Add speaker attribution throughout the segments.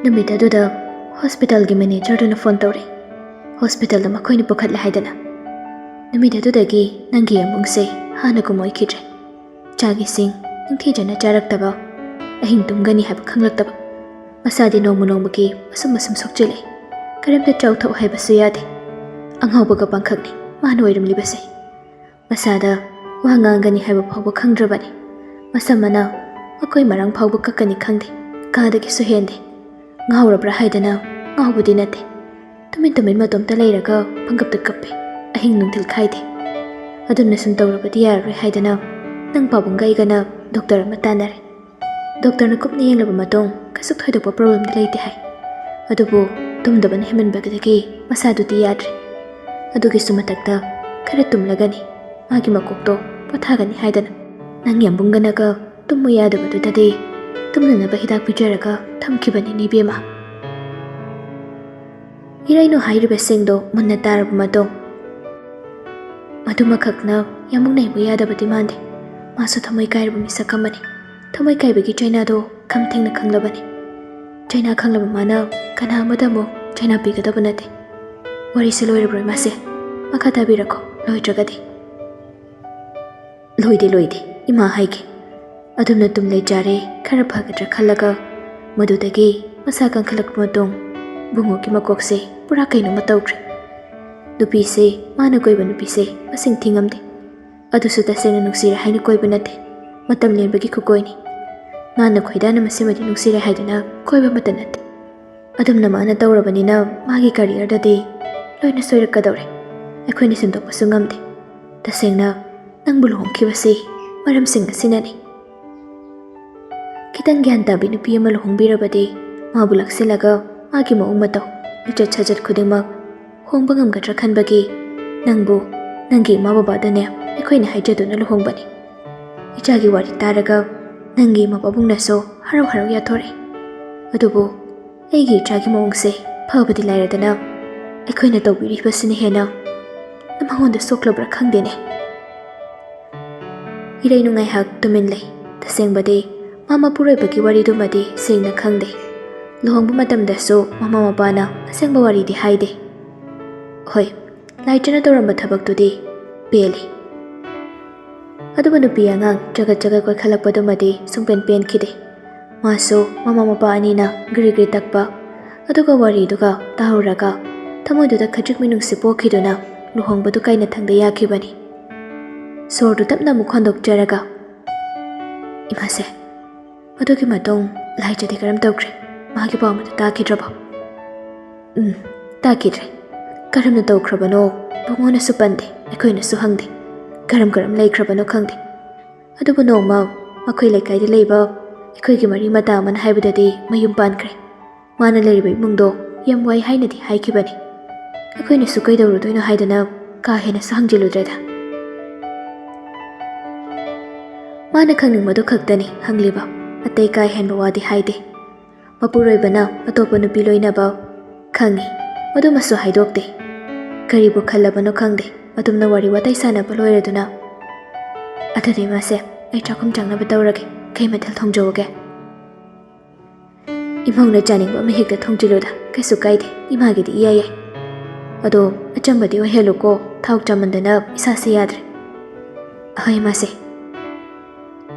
Speaker 1: नुमित अदुदा hospital की manager दुना phone तौरे hospital दा मखोइनि पुखतले हाइदना नुमित अदुदगी नंगी अमुंगसे हाना कुमोइ खिद्रे चागी सिंग निंथीजना चारक्तबा अहिंग तुमगनी हाब खंगलक्तबा मसादि नोंमु नोंमगी असुम असुम सोक्चिले करेमते चौथौ हाइबसु यादे अंगौबगा पंखकनि मानो ओइरमलिबसे मसादा वांगांगनी हाइब फावबा खंद्रबनि मसमना मखोइ मरंग फावबा कक्कनि खंदे कादगी सुहेंदे ngawrabra haidana ngawbudi nate tumin matomta leiraga pangapta kappe ahing nungthil khaide adunna sum tawrabadi yaroi haidana nang pabungai gana doctor ma tanare doctor na kupni yenglaba matong kasuk thoidokpa problem de leite hai adubu tumdaban hemen bagadagi masadudi yadre adugi sumatakta khare tumlagani magi makokto pothagani haidana nang yambunganaga tummu yadabadu dade tumna ba hidak pijaraga thamkibani ni bema iraino hairibe singdo munna tarab mato maduma khakna yamung nei bu yada bati mande masu thamai kairbu misa kamani thamai kaibegi chaina do kham thengna khanglabani chaina khanglaba mana kana madamo chaina pigada banate wari se loirabra mase makata birako loitragadi loide ima haige adumna tumle jare khara phagatra khalaga madudagi masa kankhalak matong bungo ki makokse pura kaino matawkre nupi se mana koiba nupi se masing thingamde adusu tasena nuksira haina koiba nate matam lenbagi khukoini mana khoidana masemadi nuksira haidana koiba mata nate adumna mana tawrabanina magi career dadi loina soirakadawre akhoni sindokpa sungamde tasengna nang bulhong khibase maram sing asinani kitang gyan tabi nupi ama luhongbirabadi mabu laksilaga magi maung mataw lichat chajat khudingmak hongba ngamgadra khanbagi nangbu nangi ma babadane ekhoina haijaduna luhongbani ichagi wari taraga nangi ma babungnaso harau harau yathore adubu eigi ichagi maungse phabadi lairadana ekhoina tawbiri basine hena namahonda soklabra khangdene irainu ngai hak tumin lei tasengbadi mama purai bagi wari dumadi singna khangde lohongbu matamdasu mama mapana asengba wari di haide hoi laitana toramba thabak tudi peli aduba nupi angang jagat koi khalakpa dumadi sungpen pen khide maso mama mapa anina gri takpa aduga wari duga tahuraga thamoiduda khajik minung sipo khiduna lohongbu du kaina thangda yakhibani sordu tapna mukhondok jaraga imase adugi matong laijade karam tawkre magi pawmata takidraba takidre karamna tawkrabano bungona supande ekhoina su hangde karam leikrabano khangde adubu nongma makhoi lekai de leiba ekhoigi mari mata man haibudadi mayum pankre mana leibai mungdo yam wai hainadi haikibani ekhoina su kaidawrudoina haidana ka hena sangjiludreda mana khangning madu khaktani hangliba atay kai henba wadi haide mapuroibana atopa nupi loinaba khangi madumasu haidokte karibu khallabano khangde madumna wari watai sanaba loiraduna atade mase ai chakum changnaba tawrage kai mathal thongjoge imongna janingba mehekta thongjiloda kaisu kaide imagidi iyai ado achambadi oheluko thauk chamandana isase yadre ahai mase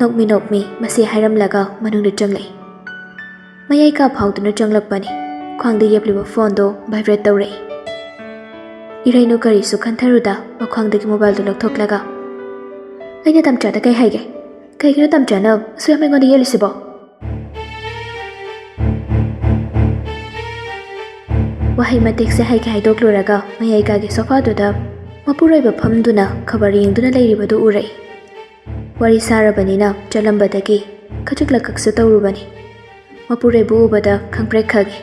Speaker 1: nokmi masi hairam laga manung de changlai mayai ka phauduna changlakpani khwangde yepliba phone do vibrate tawrei iraino kari su khantharuda makhwangdagi mobile do lakthoklaga aina tamcha da kai haige kai gino tamcha na suyame ngode yelisibo wahai matek se haike haidokloraga mayai ka gi sofa do da mapuroiba phamduna khabar yengduna leiriba do urei wari sarabanina chalambadagi khajukla tawrubani mapure bu ubada khangprek khagi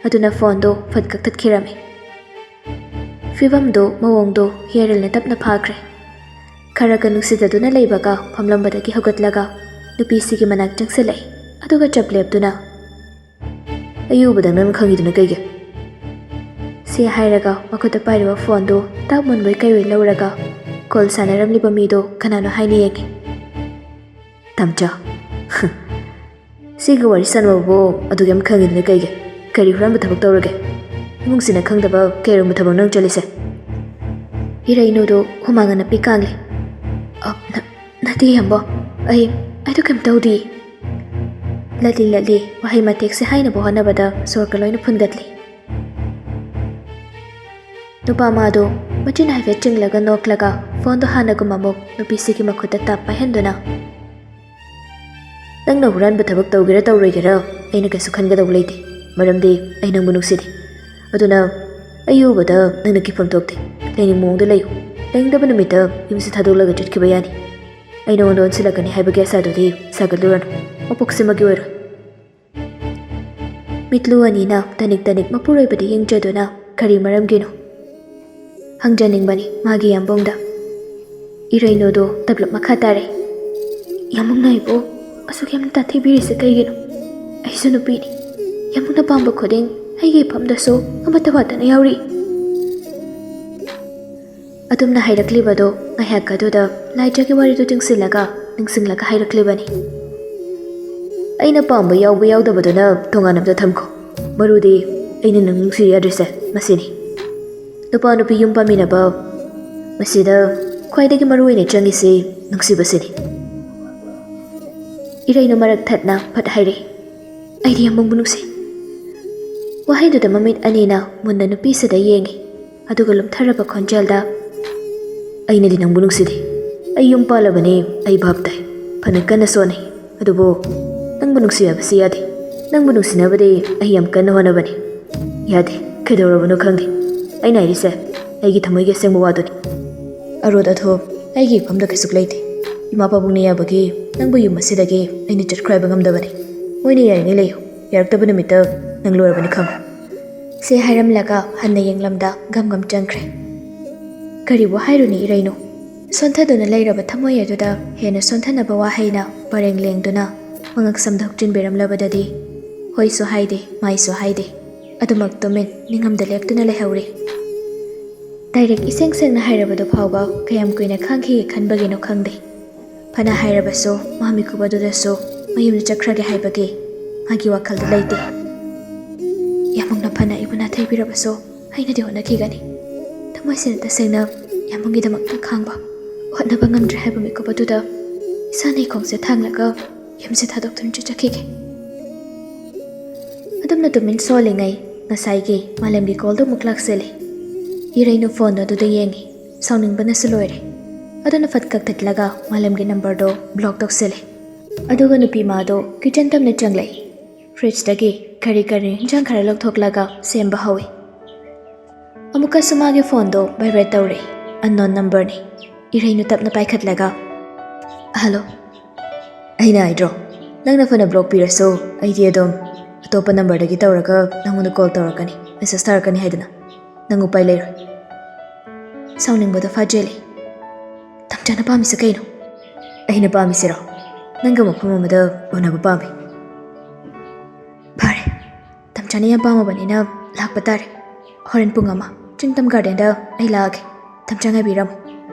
Speaker 1: aduna phone do fatkak tatkhirame fibam do mawong do hierel ne tapna phakre kharaga nusidaduna leibaga phamlambadagi hogatlaga nupi sigi manak changselai aduga chaplebduna ayubada nan khangiduna kaige se hairaga makota pairiba phone do tapmon bai kai lauraga call sanaramliba mido kanano haini yegi tamcha siga wari sanwa bo adugam khangiduna kaige Kari huranba thabak tawrage. Imungsina khangdaba kairumba thabak nang chalise. Irainodo humangana pikangle. Nati yambo. Ai do kam tawdi. Lali wahai matek se haina bo hanabada sorkaloina phundatli. Nupa mado machin haive chinglaga noklaga phone do hana gumamok nupi siki makhuta tap pahenduna. Nangna huranba thabak tawgira tawroigera aina kasu khangadaw leite. Maramdi ai nangbu nuksidi. Aduna ayubada nangna kifam tokte. Laining mongda layu. Laingdaba numita yumsi thadolaga chitkiba yani. Aina ondon silakani haibage asadudi sagaluranu. Mapoksimagi oiro. Mitlu anina tanik mapuroibadi yengjaduna kari maramgino. Hangjaningbani magi yambongda. Irainodo tablap makhatare. Yamungna ibo asuk yamna tathibirise kaigino. Aisu nupini. Yamungna pamba khoding aigi phamdaso amata watana yauri. Adumna hairakliba ngayakaduda laijagi waridu tingsilaga ningsinglaga hairaklibani. Aina pamba yauba yaudabaduna tonganamda thamko. Marudi aina nang nungsiri adrese masini. Nupa nupi yum paminaba masida khwaidagi maruine changisi nungsibasini. Iraino marak thatna phat haire. Aidi yamungbu nungsi. Wahaiduda mamit anina munna nupi sada yengi. Aduga lumtharaba khonjalda aina di nangbu nungsidi. Ay yung palabani ay bhabtay. Panagkana sonay. Adubo nangbu nungsiyabasi yadi. Nangbu nungsinabadi ay yamkana honabani. Yadi kaidawrabano khangdi. Ay nairise aygi thamoyge sengbu waduni. Arod atho aygi phamda kasuk leite. Ima pabungni yabagi nangbu yum masidagi aina chatkraiba ngamdabani. Moine yaringi leyo. Yaraktabu numita nanglorabani khang. Se hairamlaga hanna yenglamda gam changkre. Karibu hairuni iraino. Sontaduna lairaba thamoy aduda hena sontanaba wahaina pareng lengduna mangak samdhokchin beramlabadadi hoi so haide mai so haide adumak tomen ningamda lektuna lehauri. Direct iseng sengna hairabado phawba kayam kuina khanghi khanbagino khangde. Phana hairabaso mami kubaduda so mayumna chakrage haibage magi wakhalda leite. Yamungna phana ibuna thaibirabaso haina de hona kigani. Thamoysen tasengna yamungi damakta khangba hotnaba ngamdre haiba mikubaduda isani khongse thanglaga yamse thadok thunche chakhige. Adumna tumin solingai ngasaigi malemgi koldo muklaksele. Iraino phone aduda yengi sauningbana suloire. Aduna fatkak thatlaga malemgi number do block toksele. Aduga nupi mado kitchen tamne changlai. Fridge dagi kari hinjang khara lokthoklaga semba hawi. Amuka sumage phone do vibrate tawre. Unknown number ni. Iraino tapna paikhatlaga. Hello. Aina aidro. Nangna phone block piraso idea dom atopa number dagi tawraga nanguna call tawrakani. Message tarakani haidana. Nangu pai leiro. Sauningbada fajele. Tamjana pamisa kaino. Aina pamisiro. Nanga mafam amada onaba pami. Pare. Tamjana yam pamabanina lakpa tare. Horen pung ama chingtam garden da ai laage. Tamjanga biram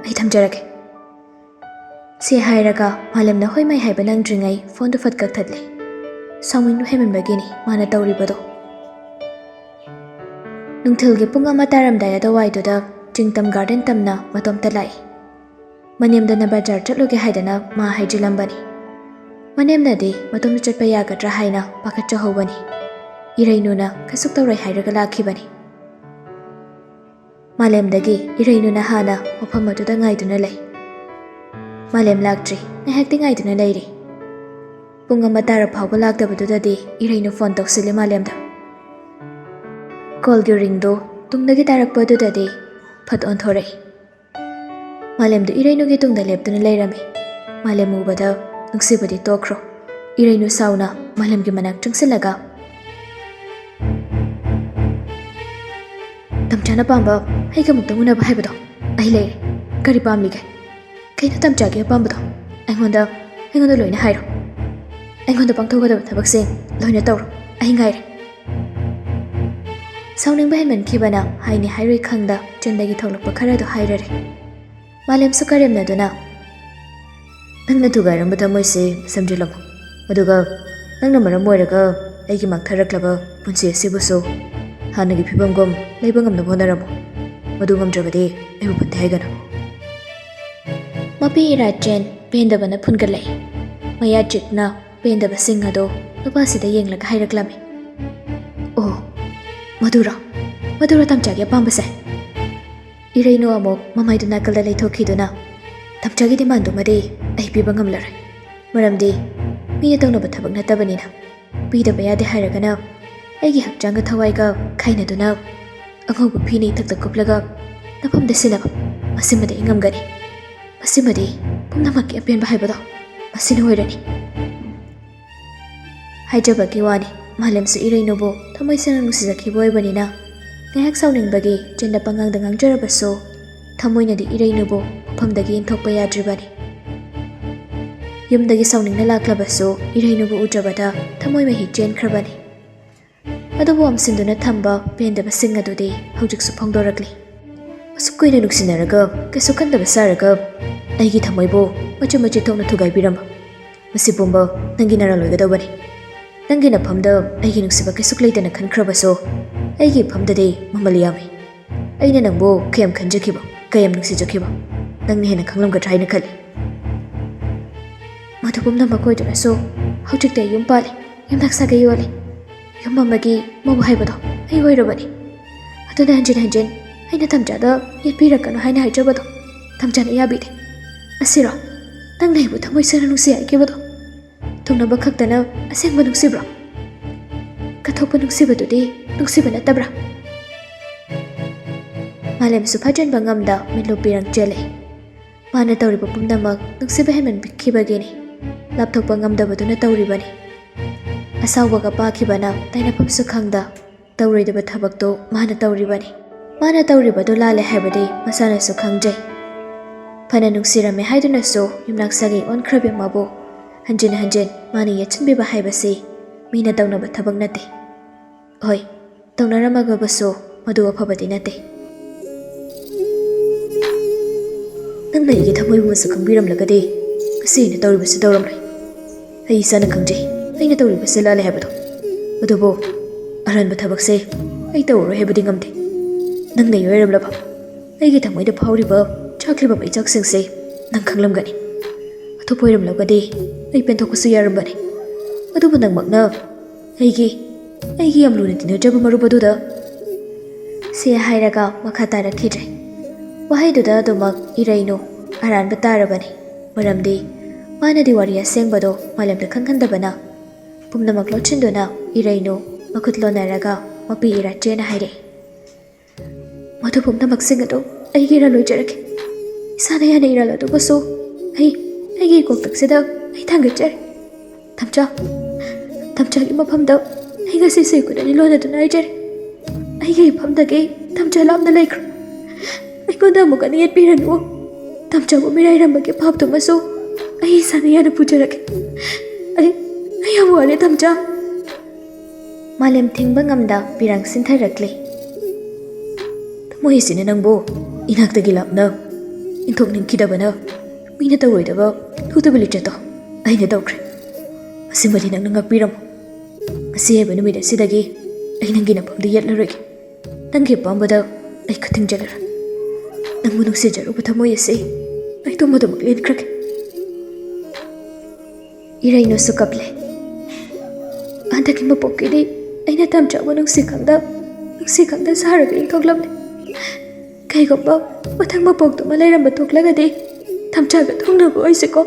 Speaker 1: ai tamjarage. Si hairaga malemna hoi mai haiba nangdringai phone do fatkak thatle. Sawingnu hemen bagini mana tawribado. Nungthilgi pung ama taramdaya da waiduda chingtam garden tamna matomta lai. Manemda na bajar chatloge haidana ma haijilambani. Manemna de matomna chatpa yagadra haina pakatcha hobani. Irainuna kasuk tawrai hairaga lakhibani. Malemdagi irainuna hana mafam aduda ngaiduna lai. Malem laktri ngahakti ngaiduna lairi. Pung ama tara phawba laktabadudadi irainu phone toksile malemda. Call gi ring do tungdagi tarakpadudadi phat onthorai. Malemdu irainu gi tungda leptuna lairami. Malem ubada nungsibadi tokro. Irainu sauna malem gi manak chungsilaga. Tamjana pamba haiga muktamuna haibado. Ai leire. Kari pamlige. Kaino tamjage pambado. Aingonda loina hairo. Aingonda pangthogadaba thabakseng loina tawro. Ai ngaire. Sauningba henman kibana haini hairoi khangda chendagi tholakpa khara do hairare. Malem su karemna duna. Nangna tugairamba thamoise samjilamo. Aduga nangna maram oiraga ꯑꯩꯒꯤ ꯃꯥꯡꯊꯔꯛꯂꯕ ꯄꯨꯟꯁꯤ ꯑꯁꯤꯕꯨꯁꯨ ꯍꯥꯟꯅꯒꯤ ꯐꯤꯕꯝꯒꯨꯝ ꯂꯩꯕ ꯉꯝꯅꯕ ꯍꯣꯠꯅꯔꯝꯃꯨ ꯃꯗꯨ ꯉꯝꯗ꯭ꯔꯕꯗꯤ ꯑꯩꯕꯨ ꯐꯠꯇꯦ ꯍꯥꯏꯒꯅꯨ ꯃꯄꯤ ꯏꯔꯥꯆꯦꯟ ꯄꯦꯟꯗꯕꯅ ꯐꯨꯟꯒꯠꯂꯛꯏ ꯃꯌꯥ ꯆꯤꯛꯅ ꯄꯦꯟꯗꯕꯁꯤꯡ ꯑꯗꯣ ꯅꯨꯄꯥꯁꯤꯗ ꯌꯦꯡꯂꯒ ꯍꯥꯏꯔꯛꯂꯝꯃꯤ ꯑꯣ ꯃꯗꯨꯔ ꯇꯝꯆꯥꯒꯤ ꯑꯄꯥꯝꯕꯁꯦ ꯏꯔꯩꯅꯨ ꯑꯃꯨꯛ ꯃꯃꯥꯏꯗꯨ ꯅꯥꯀꯜꯗ ꯂꯩꯊꯣꯛꯈꯤꯗꯨꯅ ꯇꯝꯆꯥꯒꯤ ꯗꯤꯃꯥꯟꯗꯨꯃꯗꯤ ꯑꯩ ꯄꯤꯕ ꯉꯝꯂꯔꯣꯏ ꯃꯔꯝꯗꯤ ꯃꯤꯅ ꯇꯧꯅꯕ ꯊꯕꯛ ꯅꯠꯇꯕꯅꯤꯅ ꯄꯤꯗꯕ ꯌꯥꯗꯦ ꯍꯥꯏꯔꯒꯅ ꯑꯩꯒꯤ ꯍꯛꯆꯥꯡꯒ ꯊꯋꯥꯏꯒ ꯈꯥꯏꯅꯗꯨꯅ ꯑꯉꯧꯕ ꯐꯤꯅ ꯏꯊꯛꯇ ꯀꯨꯞꯂꯒ ꯅꯐꯝꯗ ꯁꯤꯟꯅꯕ ꯃꯁꯤꯃꯗꯤ ꯑꯩ ꯉꯝꯒꯅꯤ ꯃꯁꯤꯃꯗꯤ ꯄꯨꯝꯅꯃꯛꯀꯤ ꯑꯄꯦꯟꯕ ꯍꯥꯏꯕꯗꯣ ꯃꯁꯤꯅ ꯑꯣꯏꯔꯅꯤ ꯍꯥꯏꯖꯕꯒꯤ ꯋꯥꯅꯤ ꯃꯥꯂꯦꯝꯁꯨ ꯏꯔꯩꯅꯨꯕꯨ ꯊꯃꯣꯏ ꯁꯦꯡꯅ ꯅꯨꯡꯁꯤꯖꯈꯤꯕ ꯑꯣꯏꯕꯅꯤꯅ ꯉꯥꯏꯍꯥꯛ ꯁꯥꯎꯅꯤꯡꯕꯒꯤ ꯆꯤꯟꯗ ꯄꯉꯥꯡꯗ ꯉꯥꯡꯖꯔꯕꯁꯨ ꯊꯃꯣꯏꯅꯗꯤ ꯏꯔꯩꯅꯨꯕꯨ ꯃꯐꯝꯗꯒꯤ ꯏꯟꯊꯣꯛꯄ ꯌꯥꯗ꯭ꯔꯤꯕꯅꯤ ꯌꯨꯝꯗꯒꯤ ꯁꯥꯎꯅꯤꯡꯅ ꯂꯥꯛꯂꯕꯁꯨ ꯏꯔꯩꯅꯨꯕꯨ ꯎꯗ꯭ꯔꯕꯗ ꯊꯃꯣꯏ ꯃꯍꯤ ꯆꯦꯟꯈ꯭ꯔꯕꯅꯤ ꯑꯗꯨꯕꯨ ꯑꯃꯁꯤꯟꯗꯨꯅ ꯊꯝꯕ ꯄꯦꯟꯗꯕꯁꯤꯡ ꯑꯗꯨꯗꯤ ꯍꯧꯖꯤꯛꯁꯨ ꯐꯣꯡꯗꯣꯔꯛꯂꯤ ꯑꯁꯨꯛ ꯀꯨꯏꯅ ꯅꯨꯡꯁꯤꯅꯔꯒ ꯀꯩꯁꯨ ꯈꯟꯗꯕ ꯁꯥꯔꯒ ꯑꯩꯒꯤ ꯊꯃꯣꯏꯕꯨ ꯃꯆꯦꯠ ꯃꯆꯦꯠ ꯊꯣꯛꯅ ꯊꯨꯒꯥꯏꯕꯤꯔꯝꯕ ꯃꯁꯤ ꯄꯨꯝꯕ ꯅꯪꯒꯤ ꯅꯔꯥꯜ ꯑꯣꯏꯒꯗꯧꯕꯅꯤ ꯅꯪꯒꯤ ꯅꯐꯝꯗ ꯑꯩꯒꯤ ꯅꯨꯡꯁꯤꯕ ꯀꯩꯁꯨ ꯂꯩꯇꯅ ꯈꯟꯈ꯭ꯔꯕꯁꯨ ꯑꯩꯒꯤ ꯏꯐꯝꯗꯗꯤ ꯃꯃꯜ ꯌꯥꯝꯃꯤ ꯑꯩꯅ ꯅꯪꯕꯨ ꯀꯌꯥꯝ ꯈꯟꯖꯈꯤꯕ ꯀꯌꯥꯝ ꯅꯨꯡꯁꯤꯖꯈꯤꯕ ꯅꯪꯅ ꯍꯦꯟꯅ ꯈꯪꯂꯝꯒꯗ꯭ꯔꯥ ꯍꯥꯏꯅ ꯈꯜꯂꯤ ꯃꯗꯨ ꯄꯨꯝꯅꯃꯛ ꯑꯣꯏꯗꯨꯅꯁꯨ ꯍꯧꯖꯤꯛꯇꯤ ꯑꯩ ꯌꯨꯝ ꯄꯥꯜꯂꯤ ꯌꯨꯝꯅꯥꯛ ꯁꯥꯒꯩ ꯌꯣꯜꯂꯤ ꯌꯨꯝ ꯑꯃꯒꯤ ꯃꯧ ꯍꯥꯏꯕꯗꯣ ꯑꯩ ꯑꯣꯏꯔꯕꯅꯤ ꯑꯗꯨꯅ ꯍꯟꯖꯤꯟ ꯍꯟꯖꯤꯟ ꯑꯩꯅ ꯇꯝꯆꯥꯗ ꯌꯦꯠꯄꯤꯔꯛꯀꯅꯨ ꯍꯥꯏꯅ ꯍꯥꯏꯖꯕꯗꯣ ꯇꯝꯆꯥꯅ ꯌꯥꯕꯤꯗꯦ ꯑꯁꯤꯔꯣ ꯅꯪꯅ ꯑꯩꯕꯨ ꯊꯃꯣꯏ ꯁꯦꯡꯅ ꯅꯨꯡꯁꯤ ꯍꯥꯏꯈꯤꯕꯗꯣ ꯊꯨꯡꯅꯕ ꯈꯛꯇꯅ ꯑꯁꯦꯡꯕ ꯅꯨꯡꯁꯤꯕ꯭ꯔꯣ ꯀꯠꯊꯣꯛꯄ ꯅꯨꯡꯁꯤꯕꯗꯨꯗꯤ ꯅꯨꯡꯁꯤꯕ ꯅꯠꯇꯕ꯭ꯔꯥ ꯃꯥꯂꯦꯝꯁꯨ ꯐꯥꯖꯤꯟꯕ ꯉꯝꯗ ꯃꯤꯠꯂꯨ ꯄꯤꯔꯪ ꯆꯦꯜꯂꯛꯏ ꯃꯥꯅ ꯇꯧꯔꯤꯕ ꯄꯨꯝꯅꯃꯛ ꯅꯨꯡꯁꯤꯕ ꯍꯦꯟꯃꯟꯈꯤꯕꯒꯤꯅꯤ ꯂꯥꯞꯊꯣꯛꯄ ꯉꯝꯗꯕꯗꯨꯅ ꯇꯧꯔꯤꯕꯅꯤ ꯑꯁꯥꯎꯕꯒ ꯄꯥꯈꯤꯕꯅ ꯇꯩꯅꯐꯝꯁꯨ ꯈꯪꯗ ꯇꯧꯔꯣꯏꯗꯕ ꯊꯕꯛꯇꯣ ꯃꯥꯅ ꯇꯧꯔꯤꯕꯅꯤ ꯃꯥꯅ ꯇꯧꯔꯤꯕꯗꯨ ꯂꯥꯜꯂꯦ ꯍꯥꯏꯕꯗꯤ ꯃꯁꯥꯅꯁꯨ ꯈꯪꯖꯩ ꯐꯅ ꯅꯨꯡꯁꯤꯔꯝꯃꯦ ꯍꯥꯏꯗꯨꯅꯁꯨ ꯌꯨꯝꯅꯥꯛ ꯁꯥꯒꯩ ꯑꯣꯟꯈ꯭ꯔꯕꯤ ꯑꯃꯕꯨ ꯍꯟꯖꯤꯟ ꯍꯟꯖꯤꯟ ꯃꯥꯅ ꯌꯦꯠꯁꯤꯟꯕꯤꯕ ꯍꯥꯏꯕꯁꯤ ꯃꯤꯅ ꯇꯧꯅꯕ ꯊꯕꯛ ꯅꯠꯇꯦ ꯍꯣꯏ ꯇꯧꯅꯔꯝꯃꯒꯕꯁꯨ ꯃꯗꯨ ꯑꯐꯕꯗꯤ ꯅꯠꯇꯦ ꯅꯪꯅ ꯑꯩꯒꯤ ꯊꯃꯣꯏꯕꯨꯁꯨ ꯈꯪꯕꯤꯔꯝꯂꯒꯗꯤ ꯉꯁꯤ ꯑꯩꯅ ꯇꯧꯔꯤꯕꯁꯤ ꯇꯧꯔꯝꯂꯣꯏ ꯑꯩ ꯏꯁꯥꯅ ꯈꯪꯖꯩ ꯑꯩꯅ ꯇꯧꯔꯤꯕꯁꯤ ꯂꯥꯜꯂꯦ ꯍꯥꯏꯕꯗꯣ ꯑꯗꯨꯕꯨ ꯑꯔꯥꯟꯕ ꯊꯕꯛꯁꯦ ꯑꯩ ꯇꯧꯔꯔꯣꯏ ꯍꯥꯏꯕꯗꯤ ꯉꯝꯗꯦ ꯅꯪꯅ ꯑꯣꯏꯔꯝꯂꯕ ꯑꯩꯒꯤ ꯊꯃꯣꯏꯗ ꯐꯥꯎꯔꯤꯕ ꯆꯥꯛꯂꯤꯕ ꯃꯩꯆꯥꯛꯁꯤꯡꯁꯦ ꯅꯪ ꯈꯪꯂꯝꯒꯅꯤ ꯑꯇꯣꯞꯄ ꯑꯣꯏꯔꯝꯂꯒꯗꯤ ꯑꯩ ꯄꯦꯟꯊꯣꯛꯄꯁꯨ ꯌꯥꯔꯝꯕꯅꯤ ꯑꯗꯨꯕꯨ ꯅꯪꯃꯛꯅ ꯑꯩꯒꯤ ꯌꯥꯝ ꯂꯨꯅ ꯇꯤꯟꯅꯖꯕ ꯃꯔꯨꯞ ꯑꯗꯨꯗ ꯁꯤ ꯍꯥꯏꯔꯒ ꯃꯈꯥ ꯇꯥꯔꯛꯈꯤꯗ꯭ꯔꯦ ꯋꯥꯍꯩꯗꯨꯗ ꯑꯗꯨꯃꯛ ꯏꯔꯩꯅꯨ ꯑꯔꯥꯟꯕ ꯇꯥꯔꯕꯅꯤ ꯃꯔꯝꯗꯤ ꯃꯥꯅꯗꯤ ꯋꯥꯔꯤ ꯑꯁꯦꯡꯕꯗꯣ ꯃꯥꯂꯦꯝꯗ ꯈꯪꯍꯟꯗꯕꯅ ꯄꯨꯝꯅꯃꯛ ꯂꯣꯠꯁꯤꯟꯗꯨꯅ ꯏꯔꯩꯅꯨ ꯃꯈꯨꯠ ꯂꯣꯟꯅꯔꯒ ꯃꯄꯤ ꯏꯔꯥꯆꯦꯅ ꯍꯥꯏꯔꯛꯏ ꯃꯗꯨ ꯄꯨꯝꯅꯃꯛꯁꯤꯡ ꯑꯗꯨ ꯑꯩꯒꯤ ꯏꯔꯥꯜ ꯑꯣꯏꯖꯔꯒꯦ ꯏꯁꯥꯅ ꯌꯥꯅ ꯏꯔꯥꯜ ꯑꯗꯨꯕꯨꯁꯨ ꯑꯩꯒꯤ ꯀꯣꯛꯇꯛꯁꯤꯗ ꯑꯩ ꯊꯥꯡꯒꯠꯆꯔꯤ ꯇꯝꯆꯥꯒꯤ ꯃꯐꯝꯗ ꯑꯩ ꯉꯁꯤ ꯀꯨꯏꯅꯅꯤ ꯂꯣꯟꯅꯗꯨꯅ ꯍꯥꯏꯖꯔꯤ ꯑꯩꯒꯤ ꯏꯐꯝꯗꯒꯤ ꯇꯝꯆꯥ ꯂꯥꯞꯅ ꯂꯩꯈ꯭ꯔꯣ ꯑꯩꯉꯣꯟꯗ ꯑꯃꯨꯛꯀ ꯌꯦꯠꯄꯤꯔꯅꯨ ꯇꯝꯆꯥꯕꯨ ꯃꯤꯔꯥꯏꯔꯝꯕꯒꯤ ꯄꯥꯞꯇꯨꯃꯁꯨ ꯑꯩ ꯏꯁꯥꯅ ꯌꯥꯅ ꯄꯨꯖꯔꯒꯦ ꯑꯩ ꯌꯥꯝ ꯋꯥꯔꯦ ꯇꯝꯆꯥ ꯃꯥꯂꯦꯝ ꯊꯤꯡꯕ ꯉꯝꯗ ꯄꯤꯔꯥꯡ ꯁꯤꯟꯊꯔꯛꯂꯤ ꯊꯃꯣꯏꯁꯤꯅ ꯅꯪꯕꯨ ꯏꯅꯥꯛꯇꯒꯤ ꯂꯥꯞꯅ ꯏꯟꯊꯣꯛꯅꯤꯡꯈꯤꯗꯕꯅ ꯃꯤꯅ ꯇꯧꯔꯣꯏꯗꯕ ꯊꯨꯗꯕ ꯂꯤꯆꯠꯇꯣ ꯑꯩꯅ ꯇꯧꯈ꯭ꯔꯦ ꯑꯁꯤꯃꯗꯤ ꯅꯪꯅ ꯉꯥꯛꯄꯤꯔꯝꯃꯨ ꯉꯁꯤ ꯍꯥꯏꯕ ꯅꯨꯃꯤꯠ ꯑꯁꯤꯗꯒꯤ ꯑꯩ ꯅꯪꯒꯤ ꯅꯐꯝꯗ ꯌꯦꯠꯂꯔꯣꯏꯒꯦ ꯅꯪꯒꯤ ꯑꯄꯥꯝꯕꯗ ꯑꯩ ꯈꯨꯠ ꯊꯤꯡꯖꯤꯜꯂꯔꯣꯏ ꯅꯪꯕꯨ ꯅꯨꯡꯁꯤꯖꯔꯨꯕ ꯊꯃꯣꯏ ꯑꯁꯤ ꯑꯩ ꯇꯨꯝꯕꯗꯃꯛ ꯂꯦꯟꯈ꯭ꯔꯒꯦ ꯏꯔꯩꯅꯨꯁꯨ ꯀꯞꯂꯦ ꯍꯟꯗꯛꯀꯤ ꯃꯄꯣꯛꯀꯤꯗꯤ ꯑꯩꯅ ꯇꯝꯆꯥꯕꯨ ꯅꯨꯡꯁꯤ ꯈꯪꯗ ꯁꯥꯔꯒ ꯏꯟꯊꯣꯛꯂꯝꯂꯦ ꯀꯩꯒꯨꯝꯕ ꯃꯊꯪ ꯃꯄꯣꯛꯇꯨꯃ ꯂꯩꯔꯝꯕ ꯊꯣꯛꯂꯒꯗꯤ ꯇꯝꯆꯥꯒ ꯊꯨꯡꯅꯕ ꯑꯣꯏꯁꯤꯀꯣ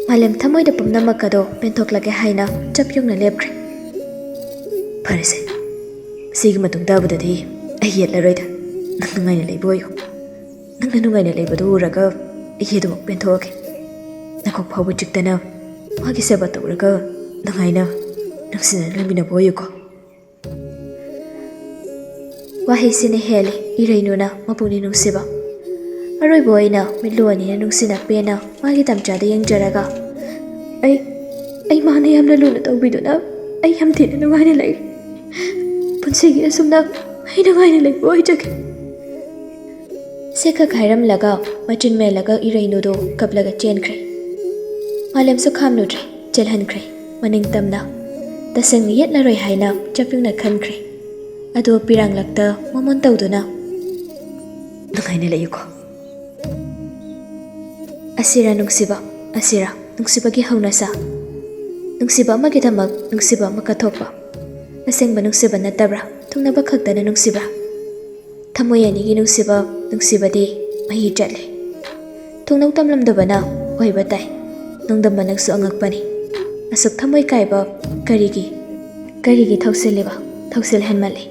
Speaker 1: ꯃꯥꯂꯦꯝ ꯊꯃꯣꯏꯗ ꯄꯨꯝꯅꯃꯛ ꯑꯗꯣ ꯄꯦꯟꯊꯣꯛꯂꯒꯦ ꯍꯥꯏꯅ ꯆꯞ ꯌꯨꯡꯅ ꯂꯦꯞꯈ꯭ꯔꯦ ꯐꯔꯦꯁꯦ ꯁꯤꯒꯤ ꯃꯇꯨꯡ ꯇꯥꯕꯗꯗꯤ ꯑꯩ ꯌꯦꯠꯂꯔꯣꯏꯗ ꯅꯪ ꯅꯨꯡꯉꯥꯏꯅ ꯂꯩꯕ ꯑꯣꯏꯌꯨ ꯅꯪꯅ ꯅꯨꯡꯉꯥꯏꯅ ꯂꯩꯕꯗꯨ ꯎꯔꯒ ꯑꯩ ꯑꯗꯨꯃꯛ ꯄꯦꯟꯊꯣꯛꯑꯒꯦ ꯅꯀꯣꯛ ꯐꯥꯎꯕ ꯆꯤꯛꯇꯅ ꯃꯥꯒꯤ ꯁꯦꯕꯥ ꯇꯧꯔꯒ ꯅꯨꯡꯉꯥꯏꯅ ꯅꯨꯡꯁꯤꯅ ꯂꯩꯃꯤꯟꯅꯕ ꯑꯣꯏꯌꯨꯀꯣ ꯋꯥꯍꯩꯁꯤꯅ ꯍꯦꯜꯂꯤ ꯏꯔꯩꯅꯨꯅ ꯃꯄꯨꯛꯅꯤꯡ ꯅꯨꯡꯁꯤꯕ ꯑꯔꯣꯏꯕ ꯑꯣꯏꯅ ꯃꯤꯠꯂꯨ ꯑꯅꯤꯅ ꯅꯨꯡꯁꯤꯅ ꯄꯦꯟꯅ ꯃꯥꯒꯤ ꯇꯝꯆꯥꯗ ꯌꯦꯡꯖꯔꯒ ꯑꯩ ꯃꯥꯅ ꯌꯥꯝꯅ ꯂꯨꯅ ꯇꯧꯕꯤꯗꯨꯅ ꯑꯩ ꯌꯥꯝ ꯊꯤꯅ ꯅꯨꯡꯉꯥꯏꯅ ꯂꯩꯔꯤ ꯄꯨꯟꯁꯤꯒꯤ ꯑꯁꯨꯝꯅ ꯑꯩ ꯅꯨꯡꯉꯥꯏꯅ ꯂꯩꯕ ꯑꯣꯏꯖꯒꯦ ꯁꯦꯈꯛ ꯍꯥꯏꯔꯝꯂꯒ ꯃꯆꯤꯟ ꯃꯦꯜꯂꯒ ꯏꯔꯩꯅꯨꯗꯨ ꯀꯞꯂꯒ ꯆꯦꯟꯈ꯭ꯔꯦ ꯃꯥꯂꯦꯝꯁꯨ ꯈꯥꯝꯂꯨꯗ꯭ꯔꯦ ꯆꯦꯜꯍꯟꯈ꯭ꯔꯦ ꯃꯅꯤꯡꯇꯝꯅ ꯇꯁꯦꯡꯅ ꯌꯦꯠꯂꯔꯣꯏ ꯍꯥꯏꯅ ꯆꯞꯌꯨꯡꯅ ꯈꯟꯈ꯭ꯔꯦ꯫ ꯑꯗꯣ ꯄꯤꯔꯥꯡꯂꯛꯇ ꯃꯃꯣꯟ ꯇꯧꯗꯨꯅ
Speaker 2: ꯅꯨꯡꯉꯥꯏꯅ ꯂꯩꯌꯨꯀꯣ꯫
Speaker 1: ꯑꯁꯤꯔ ꯅꯨꯡꯁꯤꯕ, ꯑꯁꯤꯔ ꯅꯨꯡꯁꯤꯕꯒꯤ ꯍꯧꯅꯁꯥ꯫ ꯅꯨꯡꯁꯤꯕ ꯑꯃꯒꯤꯗꯃꯛ ꯅꯨꯡꯁꯤꯕ ꯑꯃ ꯀꯠꯊꯣꯛꯄ, ꯑꯁꯦꯡꯕ ꯅꯨꯡꯁꯤꯕ ꯅꯠꯇꯕ꯭ꯔꯥ? ꯊꯨꯡꯅꯕ ꯈꯛꯇꯅ ꯅꯨꯡꯁꯤꯕ꯭ꯔꯥ? ꯊꯃꯣꯏ ꯑꯅꯤꯒꯤ ꯅꯨꯡꯁꯤꯕꯗꯤ ꯃꯍꯤ ꯆꯠꯂꯦ꯫ ꯊꯨꯡꯅꯧ ꯇꯝꯂꯝꯗꯕꯅ ꯑꯣꯏꯕ ꯇꯥꯏ꯫ ꯅꯣꯡꯗꯝꯕ ꯅꯪꯁꯨ ꯑꯉꯛꯄꯅꯤ꯫ ꯑꯁꯨꯛ ꯊꯃꯣꯏ ꯀꯥꯏꯕ ꯀꯔꯤꯒꯤ ꯊꯧꯁꯤꯜꯂꯤꯕ? ꯊꯧꯁꯤꯜꯍꯟꯃꯜꯂꯤ꯫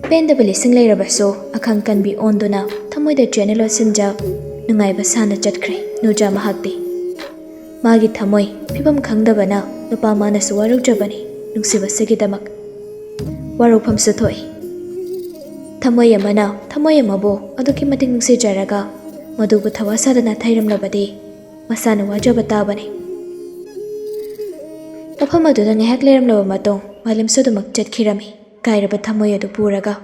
Speaker 1: ꯄꯦꯟꯗꯕ ꯂꯤꯁꯤꯡ ꯂꯩꯔꯕꯁꯨ ꯑꯈꯪ ꯀꯟꯕꯤ ꯑꯣꯟꯗꯨꯅ ꯊꯃꯣꯏꯗ ꯆꯦꯅꯦꯜ ꯂꯣꯠꯁꯤꯟꯖ ꯅꯨꯡꯉꯥꯏꯕ ꯁꯥꯅ ꯆꯠꯈ꯭ꯔꯦ ꯅꯨꯖꯥ ꯃꯍꯥꯛꯇꯤ꯫ ꯃꯥꯒꯤ ꯊꯃꯣꯏ ꯐꯤꯕꯝ ꯈꯪꯗꯕꯅ ꯅꯨꯄꯥ ꯃꯥꯅꯁꯨ ꯋꯥꯔꯧꯖꯕꯅꯤ ꯅꯨꯡꯁꯤꯕꯁꯤꯒꯤꯗꯃꯛ꯫ ꯋꯥꯔꯧꯐꯝꯁꯨ ꯊꯣꯛꯏ꯫ ꯊꯃꯣꯏ ꯑꯃꯅ ꯊꯃꯣꯏ ꯑꯃꯕꯨ ꯑꯗꯨꯛꯀꯤ ꯃꯇꯤꯛ ꯅꯨꯡꯁꯤꯖꯔꯒ ꯃꯗꯨꯕꯨ ꯊꯋꯥ ꯁꯥꯗꯅ ꯊꯩꯔꯝꯂꯕꯗꯤ ꯃꯁꯥꯅ ꯋꯥꯖꯕ ꯇꯥꯕꯅꯤ꯫ ꯃꯐꯝ ꯑꯗꯨꯗ ꯉꯥꯏꯍꯥꯛ ꯂꯩꯔꯝꯂꯕ ꯃꯇꯨꯡ ꯃꯥꯂꯦꯝꯁꯨ ꯑꯗꯨꯃꯛ ꯆꯠꯈꯤꯔꯝꯃꯤ ꯀꯥꯏꯔꯕ ꯊꯃꯣꯏ ꯑꯗꯨ ꯄꯨꯔꯒ꯫